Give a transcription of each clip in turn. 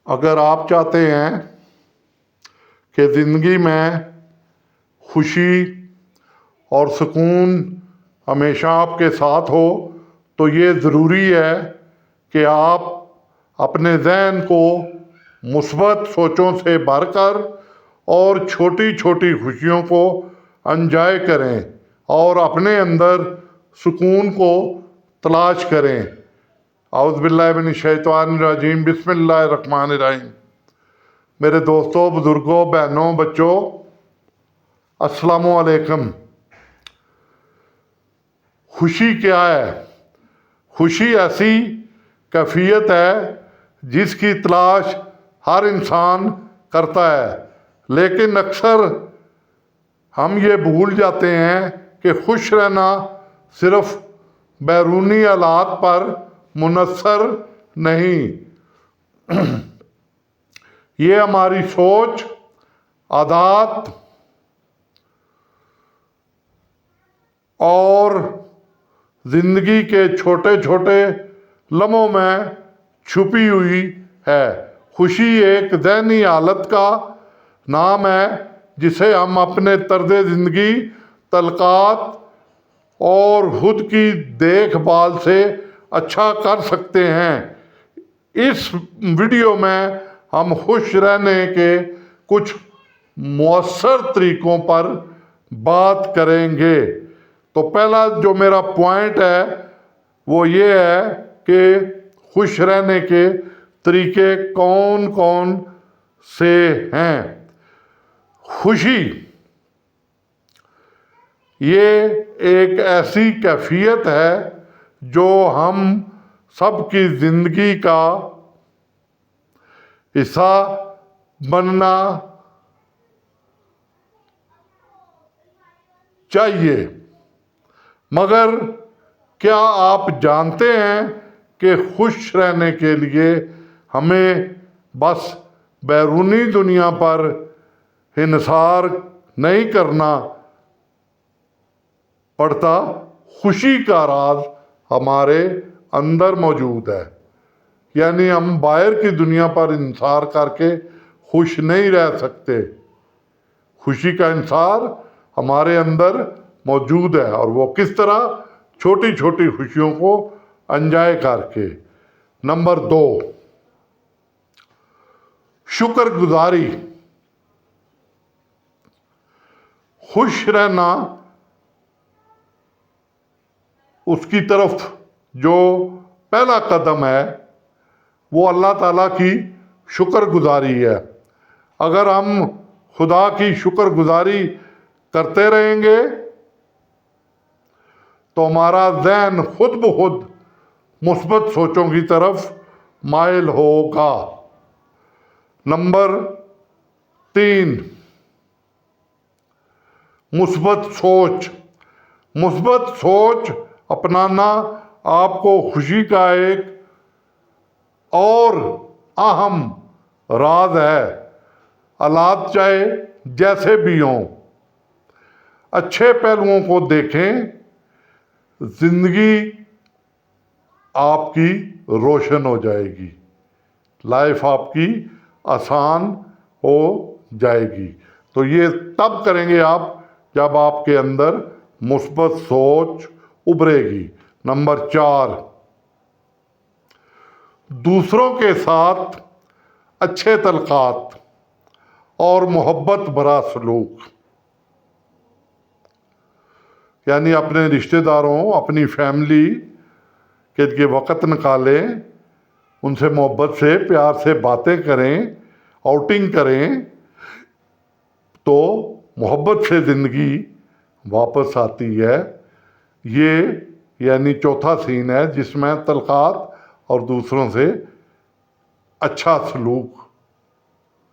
اگر آپ چاہتے ہیں کہ زندگی میں خوشی اور سکون ہمیشہ آپ کے ساتھ ہو تو یہ ضروری ہے کہ آپ اپنے ذہن کو مثبت سوچوں سے بھر کر اور چھوٹی چھوٹی خوشیوں کو انجوائے کریں اور اپنے اندر سکون کو تلاش کریں۔ اعوذ باللہ من الشیطان الرجیم، بسم اللہ الرحمن الرحیم۔ میرے دوستوں، بزرگوں، بہنوں، بچوں، السلام علیکم۔ خوشی کیا ہے؟ خوشی ایسی کیفیت ہے جس کی تلاش ہر انسان کرتا ہے، لیکن اکثر ہم یہ بھول جاتے ہیں کہ خوش رہنا صرف بیرونی حالات پر منحصر نہیں، یہ ہماری سوچ، عادات اور زندگی کے چھوٹے چھوٹے لمحوں میں چھپی ہوئی ہے۔ خوشی ایک ذہنی حالت کا نام ہے جسے ہم اپنے طرز زندگی، تعلقات اور خود کی دیکھ بھال سے اچھا کر سکتے ہیں۔ اس ویڈیو میں ہم خوش رہنے کے کچھ مؤثر طریقوں پر بات کریں گے۔ تو پہلا جو میرا پوائنٹ ہے وہ یہ ہے کہ خوش رہنے کے طریقے کون کون سے ہیں۔ خوشی یہ ایک ایسی کیفیت ہے جو ہم سب کی زندگی کا حصہ بننا چاہیے، مگر کیا آپ جانتے ہیں کہ خوش رہنے کے لیے ہمیں بس بیرونی دنیا پر انحصار نہیں کرنا پڑتا؟ خوشی کا راز ہمارے اندر موجود ہے، یعنی ہم باہر کی دنیا پر انحصار کر کے خوش نہیں رہ سکتے۔ خوشی کا انحصار ہمارے اندر موجود ہے، اور وہ کس طرح؟ چھوٹی چھوٹی خوشیوں کو انجوائے کر کے۔ نمبر 2، شکر گزاری۔ خوش رہنا اس کی طرف جو پہلا قدم ہے وہ اللہ تعالیٰ کی شکر گزاری ہے۔ اگر ہم خدا کی شکر گزاری کرتے رہیں گے تو ہمارا ذہن خود بخود مثبت سوچوں کی طرف مائل ہوگا۔ نمبر 3، مثبت سوچ۔ مثبت سوچ اپنانا آپ کو خوشی کا ایک اور اہم راز ہے۔ حالات چاہے جیسے بھی ہوں، اچھے پہلوؤں کو دیکھیں، زندگی آپ کی روشن ہو جائے گی، لائف آپ کی آسان ہو جائے گی۔ تو یہ تب کریں گے آپ جب آپ کے اندر مثبت سوچ ابھرے گی۔ نمبر 4، دوسروں کے ساتھ اچھے تعلقات اور محبت بھرا سلوک، یعنی اپنے رشتہ داروں، اپنی فیملی کے لیے وقت نکالیں، ان سے محبت سے، پیار سے باتیں کریں، آؤٹنگ کریں، تو محبت سے زندگی واپس آتی ہے۔ یہ یعنی چوتھا سین ہے جس میں تعلقات اور دوسروں سے اچھا سلوک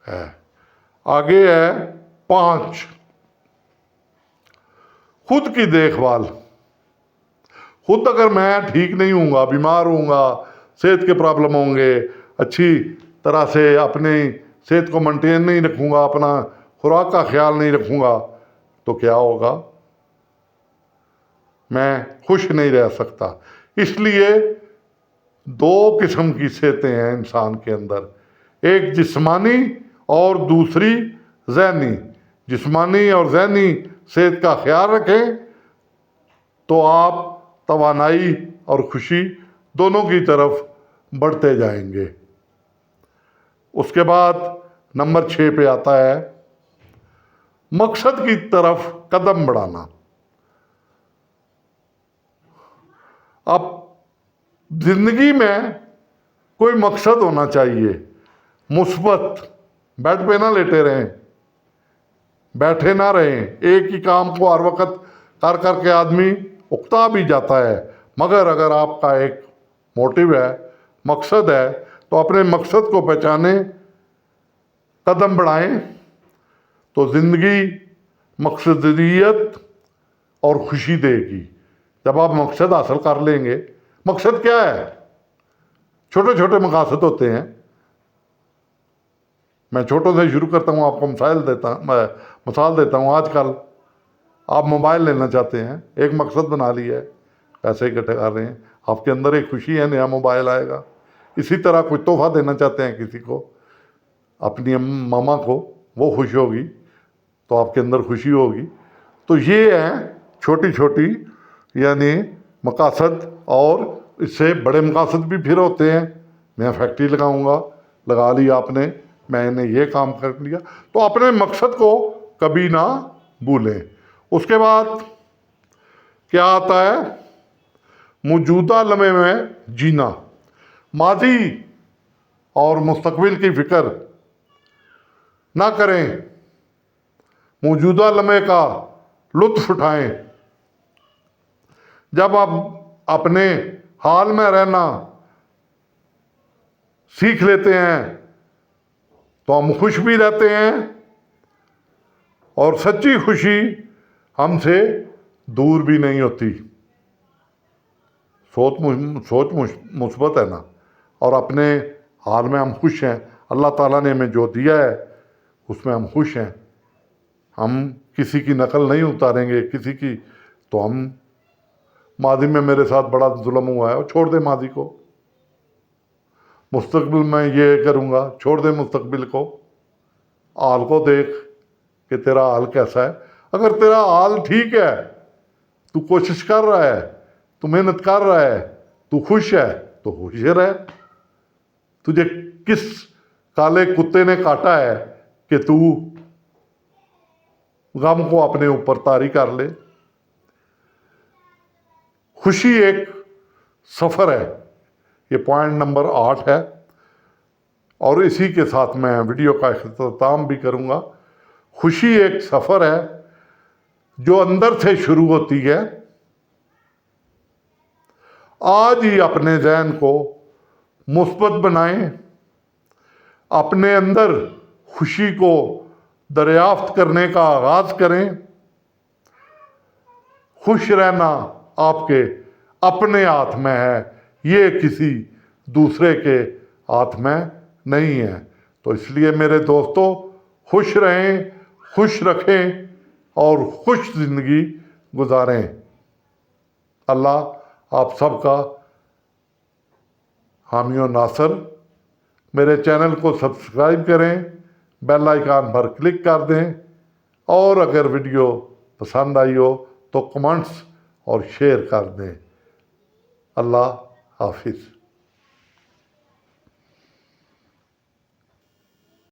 ہے۔ آگے ہے 5، خود کی دیکھ بھال۔ خود اگر میں ٹھیک نہیں ہوں گا، بیمار ہوں گا، صحت کے پرابلم ہوں گے، اچھی طرح سے اپنی صحت کو مینٹین نہیں رکھوں گا، اپنا خوراک کا خیال نہیں رکھوں گا، تو کیا ہوگا؟ میں خوش نہیں رہ سکتا۔ اس لیے 2 قسم کی صحتیں ہیں انسان کے اندر، ایک جسمانی اور دوسری ذہنی۔ جسمانی اور ذہنی صحت کا خیال رکھیں تو آپ توانائی اور خوشی دونوں کی طرف بڑھتے جائیں گے۔ اس کے بعد نمبر 6 پہ آتا ہے مقصد کی طرف قدم بڑھانا۔ اب زندگی میں کوئی مقصد ہونا چاہیے مثبت۔ بیڈ پہ نہ لیٹے رہیں، بیٹھے نہ رہیں، ایک ہی کام کو ہر وقت کر کر کے آدمی اکتا بھی جاتا ہے۔ مگر اگر آپ کا ایک موٹیو ہے، مقصد ہے، تو اپنے مقصد کو پہچانیں، قدم بڑھائیں، تو زندگی مقصدیت اور خوشی دے گی۔ جب آپ مقصد حاصل کر لیں گے، مقصد کیا ہے؟ چھوٹے چھوٹے مقاصد ہوتے ہیں۔ میں چھوٹوں سے شروع کرتا ہوں، آپ کو مثال دیتا ہوں۔ آج کل آپ موبائل لینا چاہتے ہیں، ایک مقصد بنا لیا ہے، پیسے اکٹھے کر رہے ہیں، آپ کے اندر ایک خوشی ہے نیا موبائل آئے گا۔ اسی طرح کوئی تحفہ دینا چاہتے ہیں کسی کو، اپنی ماما کو، وہ خوش ہوگی تو آپ کے اندر خوشی ہوگی۔ تو یہ ہیں چھوٹی چھوٹی یعنی مقاصد، اور اس سے بڑے مقاصد بھی پھر ہوتے ہیں۔ میں فیکٹری لگاؤں گا، لگا لی آپ نے، میں نے یہ کام کر لیا۔ تو اپنے مقصد کو کبھی نہ بھولیں۔ اس کے بعد کیا آتا ہے؟ موجودہ لمحے میں جینا۔ ماضی اور مستقبل کی فکر نہ کریں، موجودہ لمحے کا لطف اٹھائیں۔ جب آپ اپنے حال میں رہنا سیکھ لیتے ہیں تو ہم خوش بھی رہتے ہیں، اور سچی خوشی ہم سے دور بھی نہیں ہوتی۔ سوچ مثبت ہے نا، اور اپنے حال میں ہم خوش ہیں۔ اللہ تعالیٰ نے ہمیں جو دیا ہے اس میں ہم خوش ہیں۔ ہم کسی کی نقل نہیں اتاریں گے، کسی کی، تو ہم ماضی میں میرے ساتھ بڑا ظلم ہوا ہے، وہ چھوڑ دے ماضی کو۔ مستقبل میں یہ کروں گا، چھوڑ دے مستقبل کو۔ حال کو دیکھ کہ تیرا حال کیسا ہے۔ اگر تیرا حال ٹھیک ہے، تو کوشش کر رہا ہے، تو محنت کر رہا ہے، تو خوش ہے، تو خوش رہ۔ تجھے کس کالے کتے نے کاٹا ہے کہ تو غم کو اپنے اوپر طاری کر لے؟ خوشی ایک سفر ہے۔ یہ پوائنٹ نمبر 8 ہے، اور اسی کے ساتھ میں ویڈیو کا اختتام بھی کروں گا۔ خوشی ایک سفر ہے جو اندر سے شروع ہوتی ہے۔ آج ہی اپنے ذہن کو مثبت بنائیں، اپنے اندر خوشی کو دریافت کرنے کا آغاز کریں۔ خوش رہنا آپ کے اپنے ہاتھ میں ہے، یہ کسی دوسرے کے ہاتھ میں نہیں ہے۔ تو اس لیے میرے دوستو، خوش رہیں، خوش رکھیں اور خوش زندگی گزاریں۔ اللہ آپ سب کا حامی و ناصر۔ میرے چینل کو سبسکرائب کریں، بیل آئیکن پر کلک کر دیں، اور اگر ویڈیو پسند آئی ہو تو کمنٹس اور شیئر کر دیں۔ اللہ حافظ۔